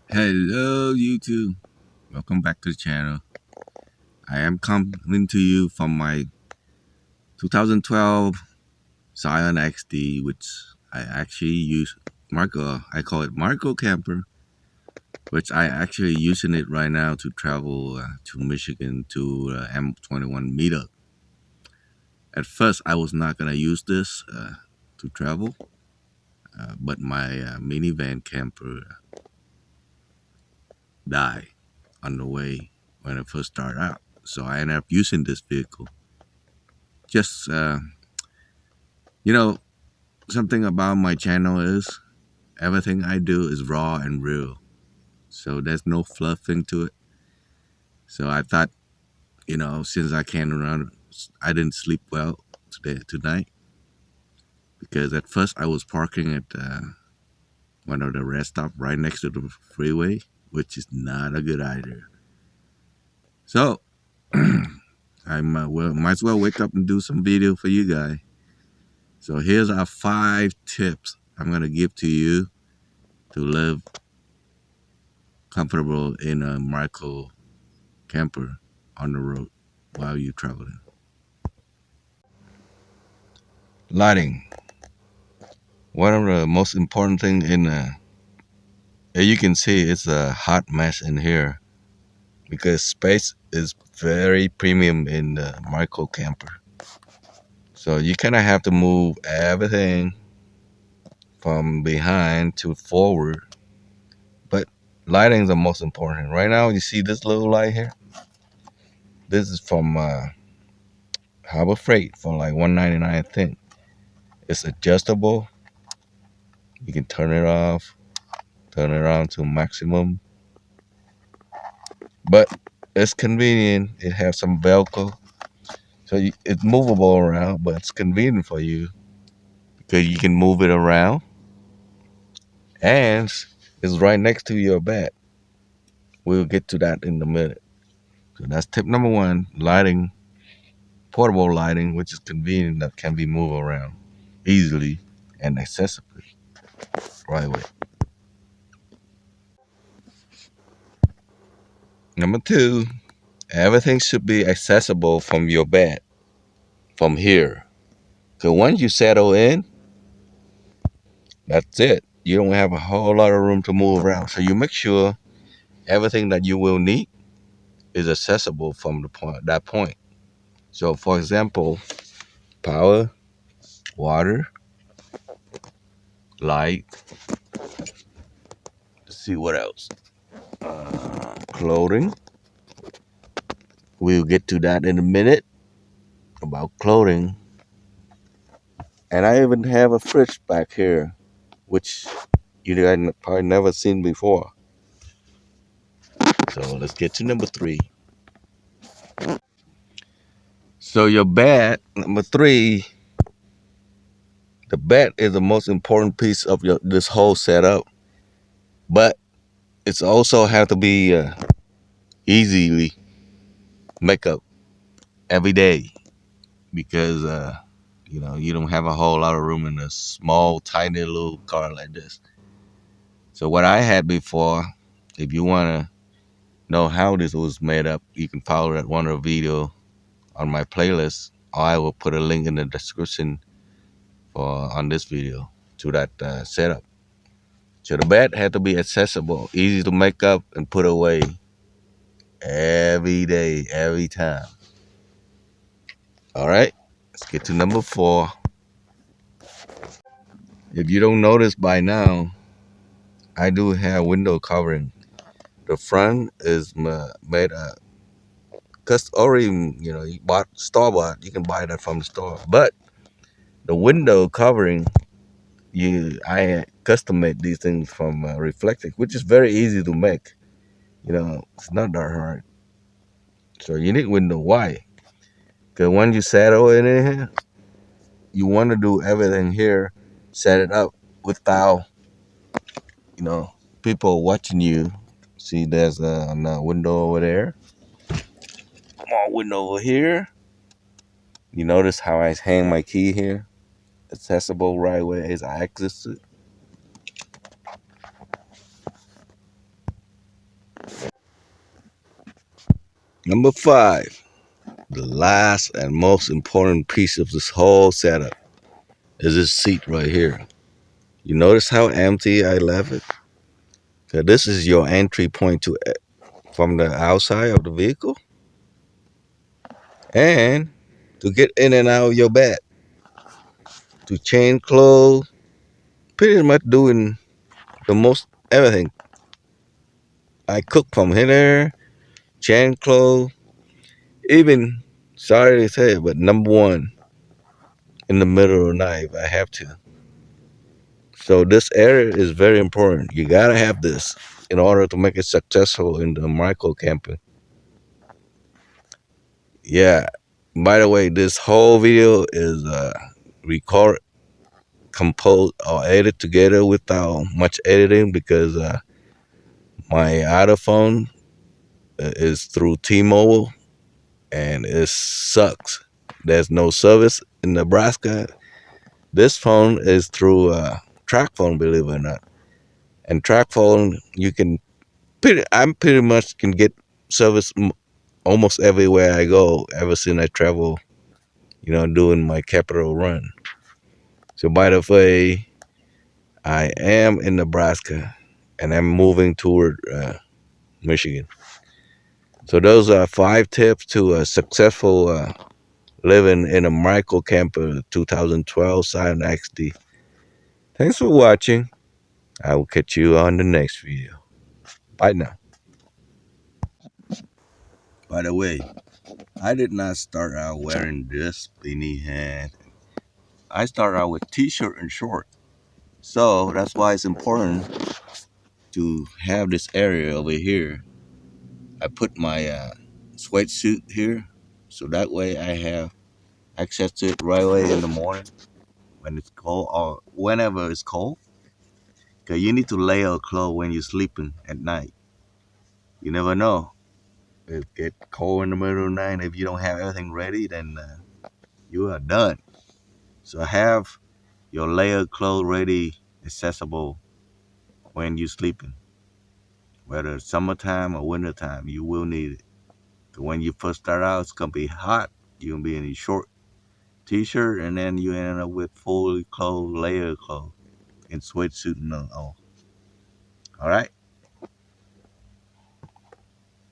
Hello YouTube, welcome back to the channel. I am coming to you from my 2012 Scion XD, which I actually use I call it Marco Camper, which I actually using it right now to travel to Michigan to M21 meetup. At first I was not gonna use this to travel, but my minivan camper died on the way when I first started out. So I ended up using this vehicle. Just you know, something about my channel is everything I do is raw and real. So there's no fluffing to it. So I thought, since I can't run, I didn't sleep well tonight because at first I was parking at one of the rest stop right next to the freeway, which is not a good idea. So might as well wake up and do some video for you guys. So here's our 5 tips I'm gonna give to you to live comfortable in a micro camper on the road while you're traveling. Lighting. One of the most important thing as you can see, it's a hot mess in here because space is very premium in the micro camper. So you kind of have to move everything from behind to forward. But lighting is the most important. Right now, you see this little light here? This is from Harbor Freight for like $1.99, I think. It's adjustable. You can turn it off, turn it on to maximum. But it's convenient. It has some Velcro. So it's movable around, but it's convenient for you because you can move it around. And it's right next to your bed. We'll get to that in a minute. So that's tip number one, lighting, portable lighting, which is convenient that can be moved around easily and accessibly. Right away. Number two, everything should be accessible from your bed, from here. So once you settle in, that's it. You don't have a whole lot of room to move around. So you make sure everything that you will need is accessible from that point. So for example, power, water, light. Let's see what else. Clothing. We'll get to that in a minute about clothing. And I even have a fridge back here, which you guys probably never seen before. So let's get to number three. So your bed, number three, the bed is the most important piece of this whole setup, but it's also have to be easily make up every day because you don't have a whole lot of room in a small, tiny little car like this. So what I had before, if you want to know how this was made up, you can follow that one of the video on my playlist, or I will put a link in the description on this video to that setup. So the bed had to be accessible, easy to make up and put away every day, every time. All right, let's get to number four. If you don't notice by now, I do have window covering. The front is made cause already, you bought store bought. You can buy that from the store. But the window covering, I custom made these things from reflective, which is very easy to make. It's not that hard. So you need window. Why? Because when you settle in here, you want to do everything here, set it up without, people watching you. See, there's a window over there, small window over here. You notice how I hang my key here? Accessible right away as I access it. Number 5, the last and most important piece of this whole setup is this seat right here. You notice how empty I left it? So this is your entry point to from the outside of the vehicle and to get in and out of your bed, to change clothes, pretty much doing the most everything. I cook from here, change clothes, even, sorry to say it, but number one, in the middle of the night if I have to. So this area is very important. You gotta have this in order to make it successful in the micro camping. Yeah. By the way, this whole video is recorded, composed, or edited together without much editing because my other phone is through T-Mobile and it sucks. There's no service in Nebraska. This phone is through track phone, believe it or not. And track phone, you can I'm pretty much can get service almost everywhere I go ever since I travel, doing my capital run. So by the way, I am in Nebraska and I'm moving toward Michigan. So those are 5 tips to a successful living in a micro camper 2012 Scion XD. Thanks for watching. I will catch you on the next video. Bye now. By the way, I did not start out wearing this beanie hat. I started out with t-shirt and short. So that's why it's important to have this area over here. I put my sweatsuit here, so that way I have access to it right away in the morning when it's cold or whenever it's cold. Because you need to layer clothes when you're sleeping at night. You never know. It get cold in the middle of the night. If you don't have everything ready, then you are done. So have your layered clothes ready, accessible when you're sleeping. Whether it's summertime or wintertime, you will need it. So when you first start out, it's gonna be hot. You're gonna be in a short t-shirt, and then you end up with fully clothed, layered clothes, and sweatsuit and all. All right.